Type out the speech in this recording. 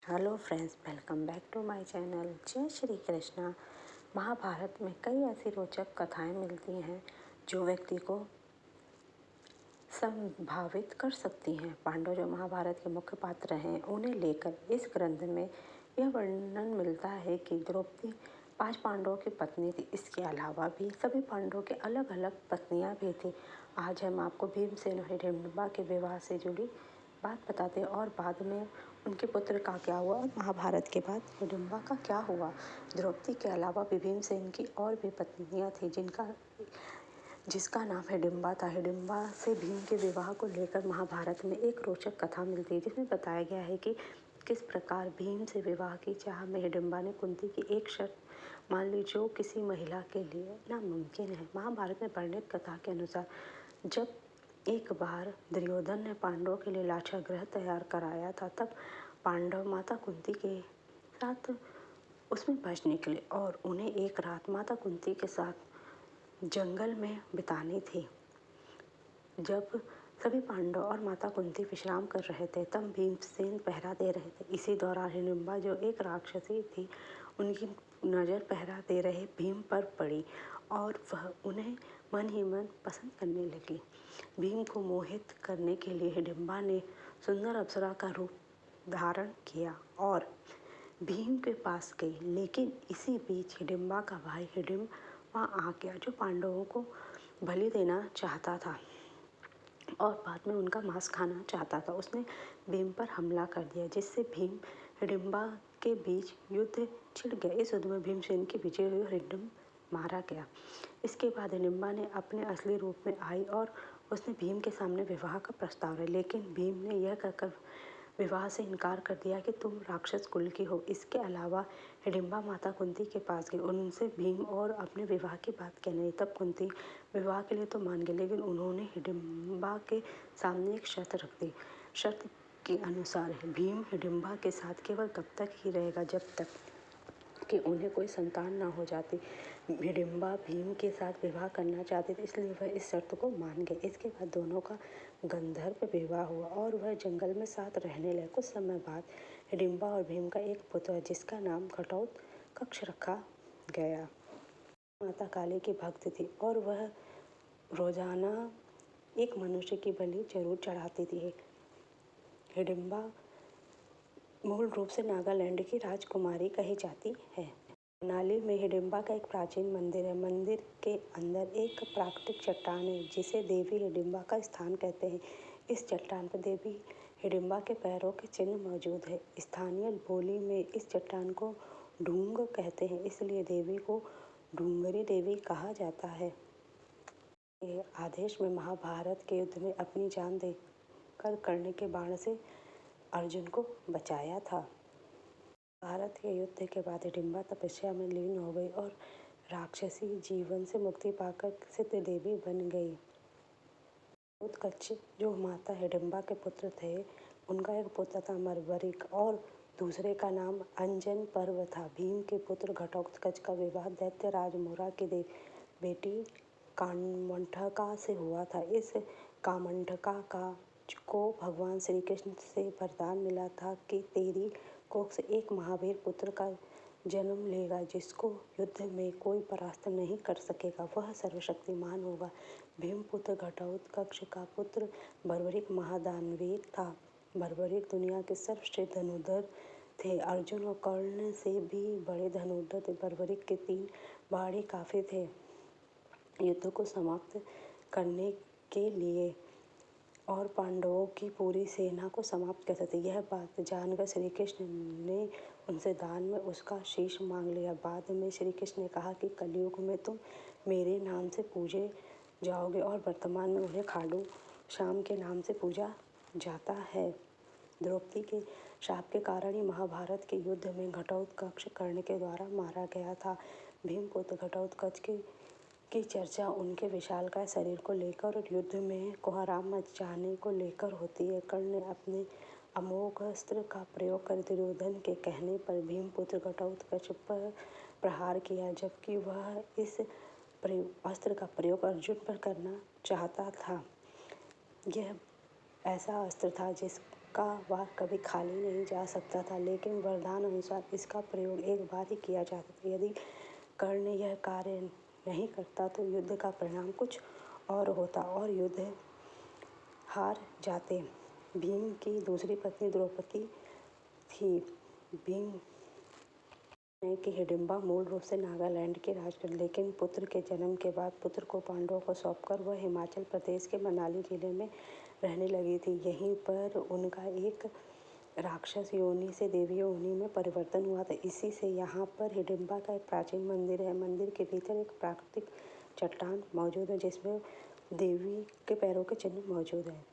Hello friends, welcome back to my channel. जय श्री कृष्णा। महाभारत में कई ऐसी रोचक कथाएं मिलती हैं जो व्यक्ति को संभावित कर सकती हैं। पांडव जो महाभारत के मुख्य पात्र हैं, उन्हें लेकर इस ग्रंथ में यह वर्णन मिलता है कि द्रौपदी 5 पांडवों की पत्नी थी। इसके अलावा भी सभी पांडवों के अलग अलग पत्नियां भी थी। आज हम आपको भीमसेन और हिडिंबा के विवाह से जुड़ी बात बताते हैं और बाद में उनके पुत्र का क्या हुआ और महाभारत के बाद हिडिंबा का क्या हुआ। द्रौपदी के अलावा भी भीमसेन की और भी पत्नियां थी जिसका नाम हिडिंबा था। हिडिंबा से भीम के विवाह को लेकर महाभारत में एक रोचक कथा मिलती है, जिसमें बताया गया है कि किस प्रकार भीम से विवाह की चाह में हिडिंबा ने कुंती की एक शर्त मान ली जो किसी महिला के लिए नामुमकिन है। महाभारत में वर्णित कथा के अनुसार जब एक बार दुर्योधन ने पांडवों के लिए लाक्षागृह तैयार कराया था, तब पांडव माता कुंती के साथ उसमें बस निकले और उन्हें एक रात माता कुंती के साथ जंगल में बितानी थी। जब सभी पांडव और माता कुंती विश्राम कर रहे थे, तब भीमसेन पहरा दे रहे थे। इसी दौरान हिडिंबा जो एक राक्षसी थी, उनकी नज़र पहरा दे रहे भीम पर पड़ी और वह उन्हें मन ही मन पसंद करने लगी। भीम को मोहित करने के लिए हिडिंबा ने सुंदर अप्सरा का रूप धारण किया और भीम के पास गई, लेकिन इसी बीच हिडिंबा का भाई हिडिंब वहाँ आ गया, जो पांडवों को बलि देना चाहता था और बाद में उनका मांस खाना चाहता था। उसने भीम पर हमला कर दिया, जिससे भीम हिडिंबा के बीच युद्ध छिड़ गया। इस युद्ध में भीमसेन की विजय हुई और हिडिंब मारा गया। इसके बाद हिडिंबा ने अपने असली रूप में आई और उसने भीम के सामने विवाह का प्रस्ताव रखा, लेकिन भीम ने यह कहकर विवाह से इनकार कर दिया कि तुम राक्षस कुल की हो। इसके अलावा हिडिंबा माता कुंती के पास गई, उनसे भीम और अपने विवाह की बात कहने लगी। तब कुंती विवाह के लिए तो मान गई, लेकिन उन्होंने हिडिंबा के सामने एक शर्त रख दी। शर्त के अनुसार भीम हिडिंबा के साथ केवल तब तक ही रहेगा जब तक कि उन्हें कोई संतान ना हो जाती। हिडिंबा भीम के साथ विवाह करना चाहते थे, इसलिए वह इस शर्त को मान गए। इसके बाद दोनों का गंधर्व विवाह हुआ और वह जंगल में साथ रहने लगे। कुछ समय बाद हिडिंबा और भीम का एक पुत्र है, जिसका नाम घटोत्कच रखा गया। माता काली की भक्त थी और वह रोजाना एक मनुष्य की बलि जरूर चढ़ाती थी। हिडिंबा मूल रूप से नागालैंड की राजकुमारी कही जाती है। मनाली में हिडिंबा का एक प्राचीन मंदिर है। मंदिर के अंदर एक प्राकृतिक चट्टान है, जिसे देवी हिडिंबा का स्थान कहते हैं। इस चट्टान पर देवी हिडिंबा के पैरों के चिन्ह मौजूद है। स्थानीय बोली में इस चट्टान को ढूंग कहते हैं, इसलिए देवी को ढूंगरी देवी कहा जाता है। ये आदेश में महाभारत के युद्ध में अपनी जान देकर कर्ण के बाण से अर्जुन को बचाया था। भारत के युद्ध के बाद हिडिंबा तपस्या में लीन हो गई और राक्षसी जीवन से मुक्ति पाकर सिद्ध देवी बन गई। घटोत्कच जो माता हिडिंबा के पुत्र थे, उनका एक पुत्र था मर्वरिक और दूसरे का नाम अंजन पर्व था। भीम के पुत्र घटोत्कच का विवाह दैत्य राज मोरा की बेटी कामंठका से हुआ था। इस कामंठका को भगवान श्री कृष्ण से वरदान मिला था कि तेरी कोख से एक महावीर पुत्र का जन्म लेगा, जिसको युद्ध में कोई परास्त नहीं कर सकेगा। वह सर्वशक्तिमान होगा। भीमपुत्र घटोत्कच का पुत्र बर्बरिक महादानवीर था। बर्बरिक दुनिया के सर्वश्रेष्ठ धनुर्धर थे। अर्जुन और कर्ण से भी बड़े धनुर्धर थे। बर्बरिक के 3 बाण काफी थे युद्ध को समाप्त करने के लिए और पांडवों की पूरी सेना को समाप्त कर सकते। यह बात जानकर श्री कृष्ण ने उनसे दान में उसका शीश मांग लिया। बाद में श्री कृष्ण ने कहा कि कलयुग में तुम मेरे नाम से पूजे जाओगे और वर्तमान में उन्हें खाटू श्याम के नाम से पूजा जाता है। द्रौपदी के शाप के कारण ही महाभारत के युद्ध में घटोत्कच कर्ण के द्वारा मारा गया था। भीमपुत्र घटोत्कच की चर्चा उनके विशालकाय शरीर को लेकर और युद्ध में कोहराम मचाने को लेकर होती है। कर्ण ने अपने अमोघ अस्त्र का प्रयोग कर दुर्योधन के कहने पर भीमपुत्र घटोत्कच पर प्रहार किया, जबकि वह इस अस्त्र का प्रयोग अर्जुन पर करना चाहता था। यह ऐसा अस्त्र था जिस का वार कभी खाली नहीं जा सकता था, लेकिन वरदान अनुसार इसका प्रयोग एक बार ही किया जाता था। यदि कर्ण यह कार्य नहीं करता तो युद्ध का परिणाम कुछ और होता और युद्ध हार जाते। भीम की दूसरी पत्नी द्रौपदी थी। भीम कि हिडिंबा मूल रूप से नागालैंड की राजकुमारी, लेकिन पुत्र के जन्म के बाद पुत्र को पांडवों को सौंपकर वह हिमाचल प्रदेश के मनाली जिले में रहने लगी थी। यहीं पर उनका एक राक्षस योनि से देवी योनि में परिवर्तन हुआ था। इसी से यहाँ पर हिडिंबा का एक प्राचीन मंदिर है। मंदिर के भीतर एक प्राकृतिक चट्टान मौजूद है जिसमें देवी के पैरों के चिन्ह मौजूद हैं।